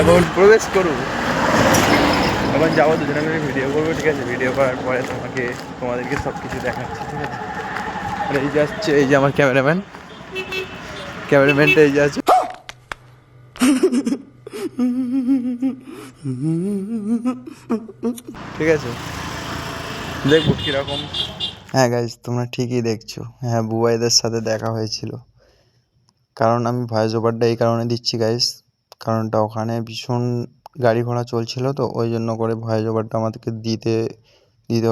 এখন প্রবেশ করুন, এখন যাবো দুজনে মিলে ভিডিও করবো, ঠিক আছে? ভিডিও করার পরে তোমাদেরকে সব কিছু দেখাচ্ছি, ঠিক আছে? আর এই যে আসছে, এই যে আমার ক্যামেরাম্যানটা এই যে আছে। ঠিক আছে, দেখবো কিরকম। হ্যাঁ গাইজ, তোমরা ঠিকই দেখছো। হ্যাঁ, বুবাইদের সাথে দেখা হয়েছিল। কারণ আমি ভয়েস ওভারটা এই কারণে দিচ্ছি গাইজ, কারণটা ওখানে ভীষণ গাড়ি ঘোড়া চলছিল, তো ওই জন্য করে ভয়েস ওভারটা আমাদেরকে দিতে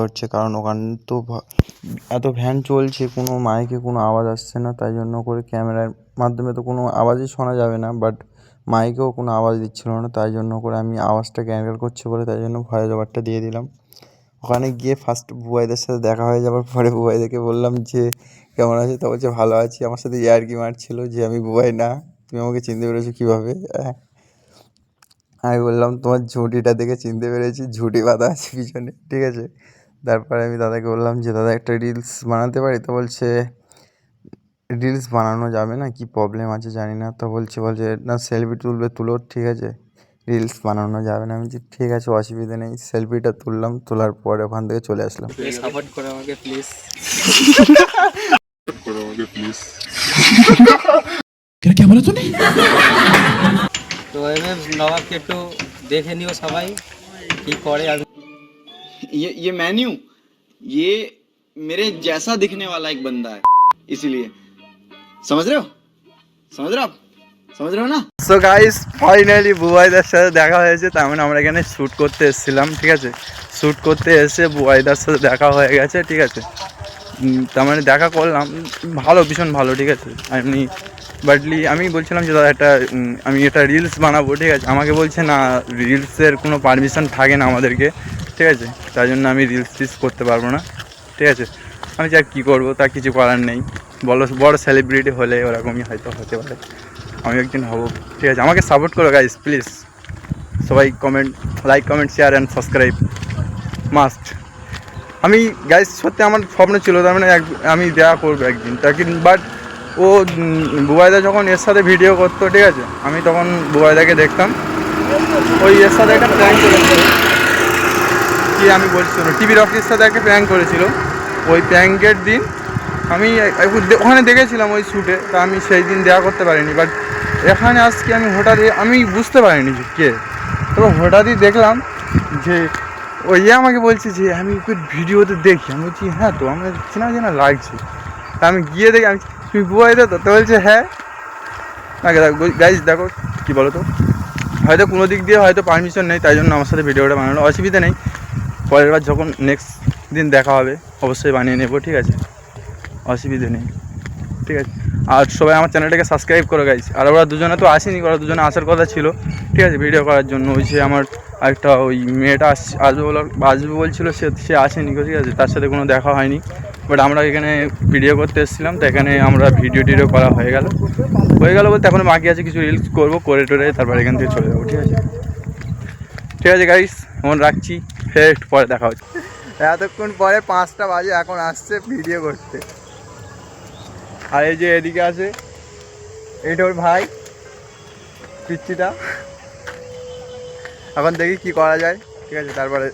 হচ্ছে। কারণ ওখানে তো এত ভ্যান চলছে, কোনো মাইকে কোনো আওয়াজ আসছে না, তাই জন্য করে ক্যামেরার মাধ্যমে তো কোনো আওয়াজই শোনা যাবে না, বাট মাইকেও কোনো আওয়াজ দিচ্ছিল না, তাই জন্য করে আমি আওয়াজটা ক্যান্সেল করছি বলে তাই জন্য ভয়েস ওভারটা দিয়ে দিলাম। ওখানে গিয়ে ফার্স্ট বুবাইদের সাথে দেখা হয়ে যাওয়ার পরে বুবাইদেরকে বললাম যে কেমন আছে, তো বলছে ভালো আছি। আমার সাথে ইয়ার্কি মারছিল যে আমি বুবাই না, তুমি আমাকে চিনতে পেরেছো কীভাবে? আমি বললাম তোমার ঝুঁটিটা দেখে চিনতে পেরেছি, ঝুঁটি বাঁধা আছে পিছনে, ঠিক আছে? তারপরে আমি দাদাকে বললাম যে দাদা একটা রিলস বানাতে পারি, তো বলছে রিলস বানানো যাবে না, কি প্রবলেম আছে জানি না। তো বলছে না সেলফি তুলবে তুলো, ঠিক আছে, রিলস বানানো যাবে না। আমি বলছি ঠিক আছে, অসুবিধা নেই। সেলফিটা তুললাম, তোলার পরে ওখান থেকে চলে আসলাম। সাপোর্ট করো আমাকে প্লিজ। क्या बोला तूने? তো এমএম নবাবকে একটু দেখে নিও সবাই কি করে। আমি ये मैं नहीं हूँ, ये मेरे जैसा दिखने वाला एक बंदा है, इसीलिए समझ रहे हो, समझ रहे हो आप, समझ रहे हो ना? সো গাইস, ফাইনালি বুবাইদার সাথে দেখা হয়েছে। তার মানে আমরা এখানে শ্যুট করতে এসেছিলাম, ঠিক আছে? শ্যুট করতে এসে বুবাইদার সাথে দেখা হয়ে গেছে, ঠিক আছে? তার মানে দেখা করলাম, ভালো, ভীষণ ভালো, ঠিক আছে? বাটলি আমি বলছিলাম যে দাদা আমি এটা রিলস বানাবো, ঠিক আছে? আমাকে বলছে না, রিলসের কোনো পারমিশন থাকে না আমাদেরকে, ঠিক আছে? তাই জন্য আমি রিলস করতে পারবো না, ঠিক আছে? আমি যা কী করবো, তা কিছু করার নেই। বড় সেলিব্রিটি হলে ওরকমই হয়তো হতে পারে, আমি একদিন হব, ঠিক আছে? আমাকে সাপোর্ট করো গাইস, প্লিজ। সবাই like comment share and subscribe must. আমি গাইস সত্যি আমার স্বপ্ন ছিল, তার মানে আমি দেখা করবো একদিন তাকে, বাট ও বুবাইদা যখন এর সাথে ভিডিও করতো, ঠিক আছে, আমি তখন বুবাইদাকে দেখতাম। ওই এর সাথে একটা প্র্যাঙ্ক করেছিল, কি আমি বলছিল, টিভি রকির সাথে একটা প্র্যাঙ্ক করেছিল। ওই প্র্যাঙ্কের দিন আমি ওখানে দেখেছিলাম ওই শ্যুটে, তা আমি সেই দিন দেখা করতে পারিনি। বাট এখানে আজকে আমি হঠাৎই আমি বুঝতে পারিনি যে কে, তবে হঠাৎই দেখলাম যে ওই আমাকে বলছে যে আমি ওকে ভিডিওতে দেখি। আমি বলছি হ্যাঁ, তো আমার চেনা চেনা লাগছে। তা আমি গিয়ে দেখি, আমি তুমি বুবাইদা তো? বলছে হ্যাঁ। গাইজ দেখো কী বলো তো, হয়তো কোনো দিক দিয়ে হয়তো পারমিশন নেই, তাই জন্য আমার সাথে ভিডিওটা বানানো, অসুবিধা নেই। পরের বার যখন নেক্সট দিন দেখা হবে অবশ্যই বানিয়ে নেবো, ঠিক আছে? অসুবিধে নেই, ঠিক আছে? আর সবাই আমার চ্যানেলটাকে সাবস্ক্রাইব করো গাইজ। আর ওরা দুজনে তো আসেনি, ওরা দুজনে আসার কথা ছিল, ঠিক আছে, ভিডিও করার জন্য। ওই যে আমার একটা ওই মেয়েটা আসবে বলছিল, সে আসেনি, ঠিক আছে? তার সাথে কোনো দেখা হয়নি। বাট আমরা এখানে ভিডিও করতে এসেছিলাম, তো এখানে আমরা ভিডিও করা হয়ে গেল বলতে এখন বাকি আছে কিছু রিলস করবো, করে টোরে তারপর এখান থেকে চলে যাবো, ঠিক আছে? ঠিক আছে গাইস, এখন রাখছি, ফের একটু পরে দেখা হচ্ছে। এতক্ষণ পরে 5টা বাজে, এখন আসছে ভিডিও করতে। আর এই যে এদিকে আছে, এইটা ওর ভাই পিচ্চিটা। এখন দেখি কি করা যায়, ঠিক আছে? তারপরে